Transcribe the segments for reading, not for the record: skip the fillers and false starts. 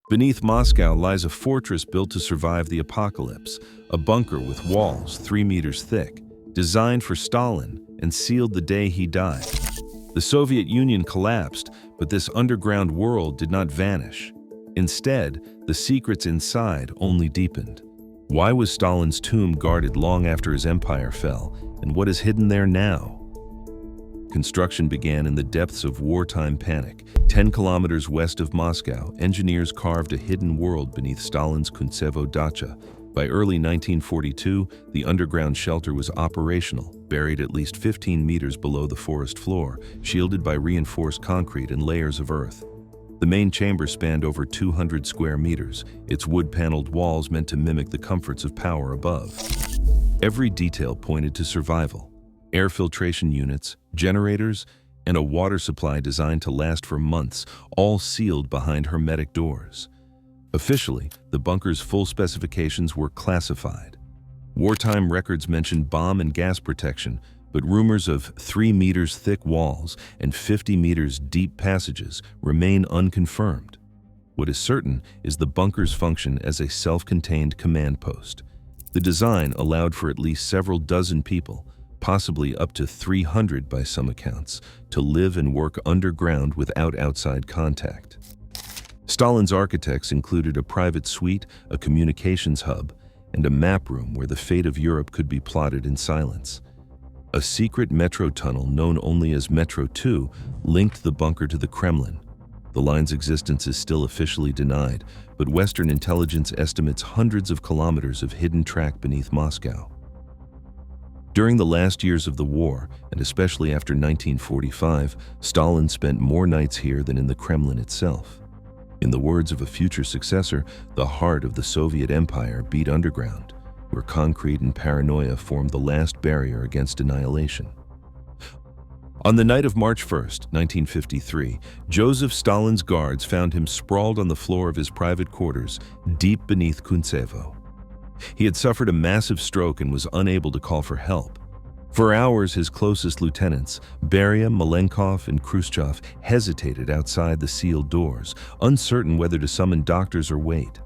Beneath Moscow lies a fortress built to survive the apocalypse, a bunker with walls 3 meters thick, designed for Stalin and sealed the day he died. The Soviet Union collapsed, but this underground world did not vanish. Instead, the secrets inside only deepened. Why was Stalin's tomb guarded long after his empire fell, and what is hidden there now? Construction began in the depths of wartime panic. 10 kilometers west of Moscow, engineers carved a hidden world beneath Stalin's Kuntsevo dacha. By early 1942, the underground shelter was operational, buried at least 15 meters below the forest floor, shielded by reinforced concrete and layers of earth. The main chamber spanned over 200 square meters, its wood-paneled walls meant to mimic the comforts of power above. Every detail pointed to survival. Air filtration units, generators, and a water supply designed to last for months, all sealed behind hermetic doors. Officially, the bunker's full specifications were classified. Wartime records mentioned bomb and gas protection, but rumors of 3 meters thick walls and 50 meters deep passages remain unconfirmed. What is certain is the bunker's function as a self-contained command post. The design allowed for at least several dozen people, possibly up to 300 by some accounts, to live and work underground without outside contact. Stalin's architects included a private suite, a communications hub, and a map room where the fate of Europe could be plotted in silence. A secret metro tunnel known only as Metro 2 linked the bunker to the Kremlin. The line's existence is still officially denied, but Western intelligence estimates hundreds of kilometers of hidden track beneath Moscow. During the last years of the war, and especially after 1945, Stalin spent more nights here than in the Kremlin itself. In the words of a future successor, the heart of the Soviet Empire beat underground, where concrete and paranoia formed the last barrier against annihilation. On the night of March 1, 1953, Joseph Stalin's guards found him sprawled on the floor of his private quarters, deep beneath Kuntsevo. He had suffered a massive stroke and was unable to call for help. For hours, his closest lieutenants, Beria, Malenkov, and Khrushchev, hesitated outside the sealed doors, uncertain whether to summon doctors or wait.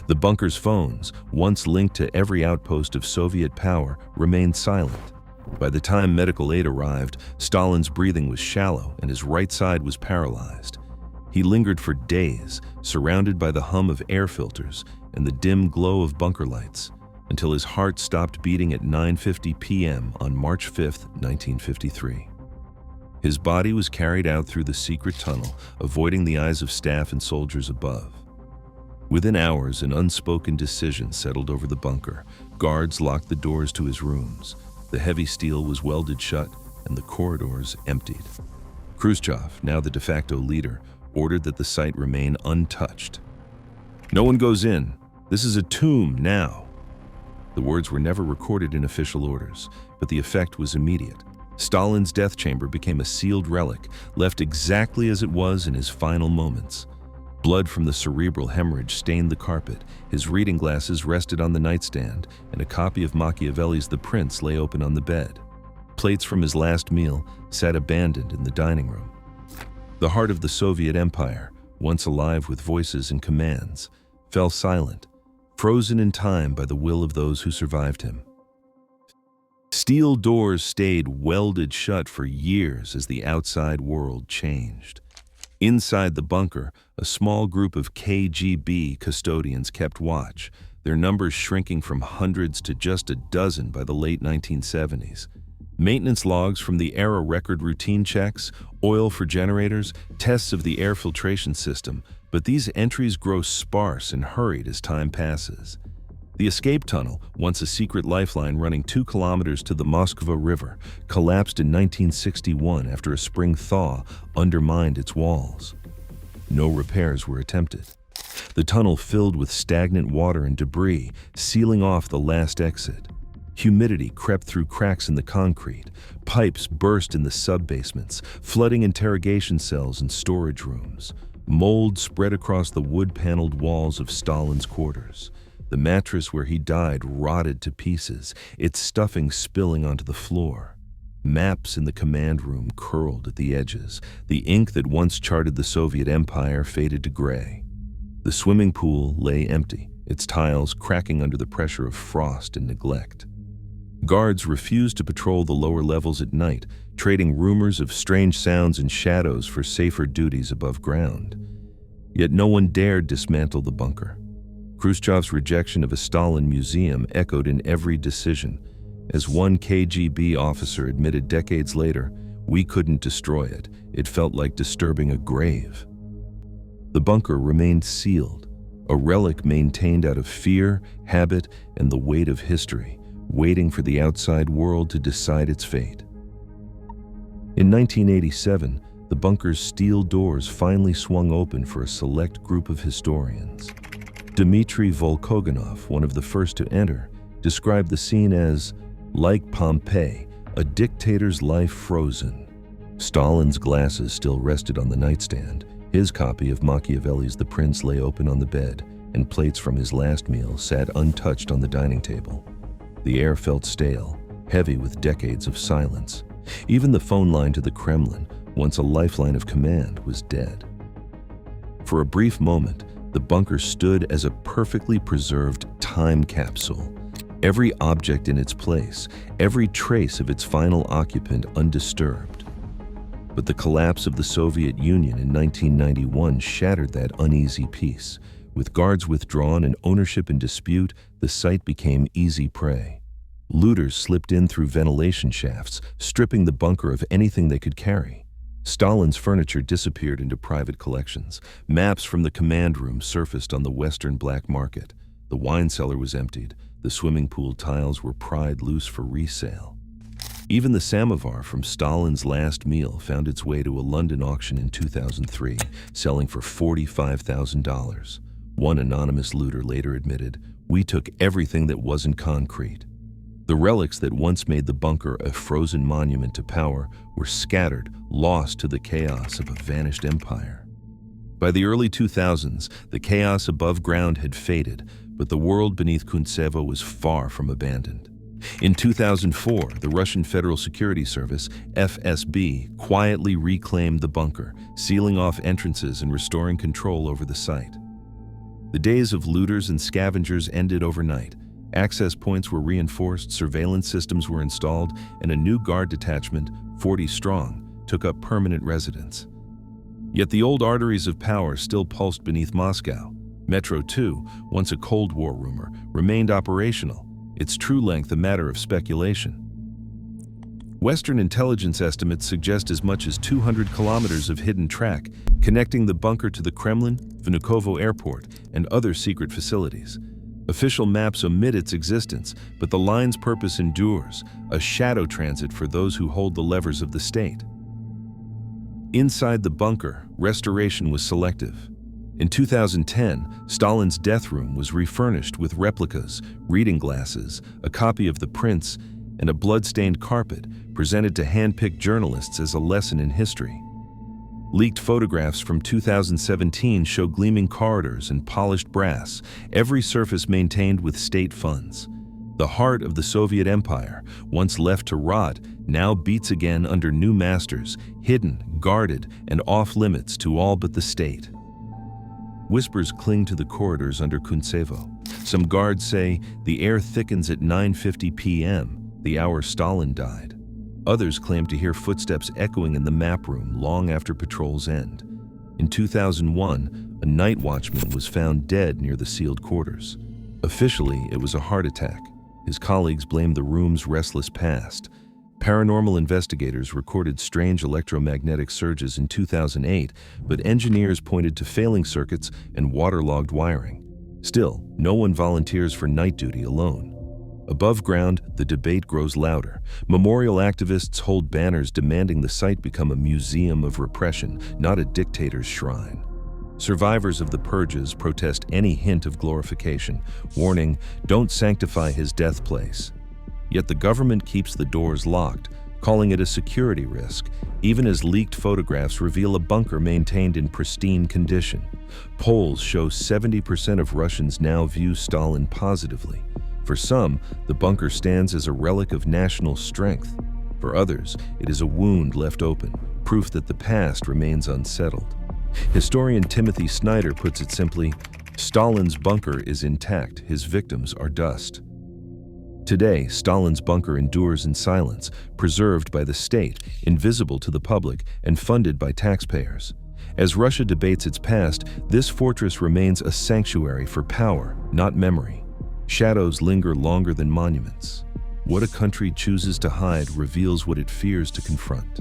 The bunker's phones, once linked to every outpost of Soviet power, remained silent. By the time medical aid arrived, Stalin's breathing was shallow and his right side was paralyzed. He lingered for days, surrounded by the hum of air filters and the dim glow of bunker lights, until his heart stopped beating at 9:50 p.m. on March 5, 1953. His body was carried out through the secret tunnel, avoiding the eyes of staff and soldiers above. Within hours, an unspoken decision settled over the bunker. Guards locked the doors to his rooms. The heavy steel was welded shut and the corridors emptied. Khrushchev, now the de facto leader, ordered that the site remain untouched. "No one goes in. This is a tomb now." The words were never recorded in official orders, but the effect was immediate. Stalin's death chamber became a sealed relic, left exactly as it was in his final moments. Blood from the cerebral hemorrhage stained the carpet, his reading glasses rested on the nightstand, and a copy of Machiavelli's The Prince lay open on the bed. Plates from his last meal sat abandoned in the dining room. The heart of the Soviet Empire, once alive with voices and commands, fell silent, frozen in time by the will of those who survived him. Steel doors stayed welded shut for years as the outside world changed. Inside the bunker, a small group of KGB custodians kept watch, their numbers shrinking from hundreds to just a dozen by the late 1970s. Maintenance logs from the era record routine checks, oil for generators, tests of the air filtration system, but these entries grow sparse and hurried as time passes. The escape tunnel, once a secret lifeline running 2 kilometers to the Moskva River, collapsed in 1961 after a spring thaw undermined its walls. No repairs were attempted. The tunnel filled with stagnant water and debris, sealing off the last exit. Humidity crept through cracks in the concrete. Pipes burst in the sub-basements, flooding interrogation cells and storage rooms. Mold spread across the wood-paneled walls of Stalin's quarters. The mattress where he died rotted to pieces, its stuffing spilling onto the floor. Maps in the command room curled at the edges. The ink that once charted the Soviet Empire faded to gray. The swimming pool lay empty, its tiles cracking under the pressure of frost and neglect. Guards refused to patrol the lower levels at night, trading rumors of strange sounds and shadows for safer duties above ground. Yet no one dared dismantle the bunker. Khrushchev's rejection of a Stalin museum echoed in every decision. As one KGB officer admitted decades later, "We couldn't destroy it. It felt like disturbing a grave." The bunker remained sealed, a relic maintained out of fear, habit, and the weight of history, waiting for the outside world to decide its fate. In 1987, the bunker's steel doors finally swung open for a select group of historians. Dmitry Volkogonov, one of the first to enter, described the scene as, "like Pompeii, a dictator's life frozen." Stalin's glasses still rested on the nightstand. His copy of Machiavelli's The Prince lay open on the bed, and plates from his last meal sat untouched on the dining table. The air felt stale, heavy with decades of silence. Even the phone line to the Kremlin, once a lifeline of command, was dead. For a brief moment, the bunker stood as a perfectly preserved time capsule. Every object in its place, every trace of its final occupant undisturbed. But the collapse of the Soviet Union in 1991 shattered that uneasy peace. With guards withdrawn and ownership in dispute, the site became easy prey. Looters slipped in through ventilation shafts, stripping the bunker of anything they could carry. Stalin's furniture disappeared into private collections. Maps from the command room surfaced on the Western black market. The wine cellar was emptied. The swimming pool tiles were pried loose for resale. Even the samovar from Stalin's last meal found its way to a London auction in 2003, selling for $45,000. One anonymous looter later admitted, "We took everything that wasn't concrete." The relics that once made the bunker a frozen monument to power were scattered, lost to the chaos of a vanished empire. By the early 2000s, the chaos above ground had faded, but the world beneath Kuntsevo was far from abandoned. In 2004, the Russian Federal Security Service, FSB, quietly reclaimed the bunker, sealing off entrances and restoring control over the site. The days of looters and scavengers ended overnight. Access points were reinforced, surveillance systems were installed, and a new guard detachment, 40 strong, took up permanent residence. Yet the old arteries of power still pulsed beneath Moscow. Metro 2, once a Cold War rumor, remained operational, its true length a matter of speculation. Western intelligence estimates suggest as much as 200 kilometers of hidden track, connecting the bunker to the Kremlin, Vnukovo Airport, and other secret facilities. Official maps omit its existence, but the line's purpose endures, a shadow transit for those who hold the levers of the state. Inside the bunker, restoration was selective. In 2010, Stalin's death room was refurnished with replicas, reading glasses, a copy of The Prince, and a blood-stained carpet, presented to hand-picked journalists as a lesson in history. Leaked photographs from 2017 show gleaming corridors and polished brass, every surface maintained with state funds. The heart of the Soviet Empire, once left to rot, now beats again under new masters, hidden, guarded, and off-limits to all but the state. Whispers cling to the corridors under Kuntsevo. Some guards say the air thickens at 9:50 p.m., the hour Stalin died. Others claim to hear footsteps echoing in the map room long after patrols end. In 2001, a night watchman was found dead near the sealed quarters. Officially, it was a heart attack. His colleagues blamed the room's restless past. Paranormal investigators recorded strange electromagnetic surges in 2008, but engineers pointed to failing circuits and waterlogged wiring. Still, no one volunteers for night duty alone. Above ground, the debate grows louder. Memorial activists hold banners demanding the site become a museum of repression, not a dictator's shrine. Survivors of the purges protest any hint of glorification, warning, "Don't sanctify his death place." Yet the government keeps the doors locked, calling it a security risk, even as leaked photographs reveal a bunker maintained in pristine condition. Polls show 70% of Russians now view Stalin positively. For some, the bunker stands as a relic of national strength. For others, it is a wound left open, proof that the past remains unsettled. Historian Timothy Snyder puts it simply, Stalin's bunker is intact, his victims are dust. Today, Stalin's bunker endures in silence, preserved by the state, invisible to the public, and funded by taxpayers. As Russia debates its past, this fortress remains a sanctuary for power, not memory. Shadows linger longer than monuments. What a country chooses to hide reveals what it fears to confront.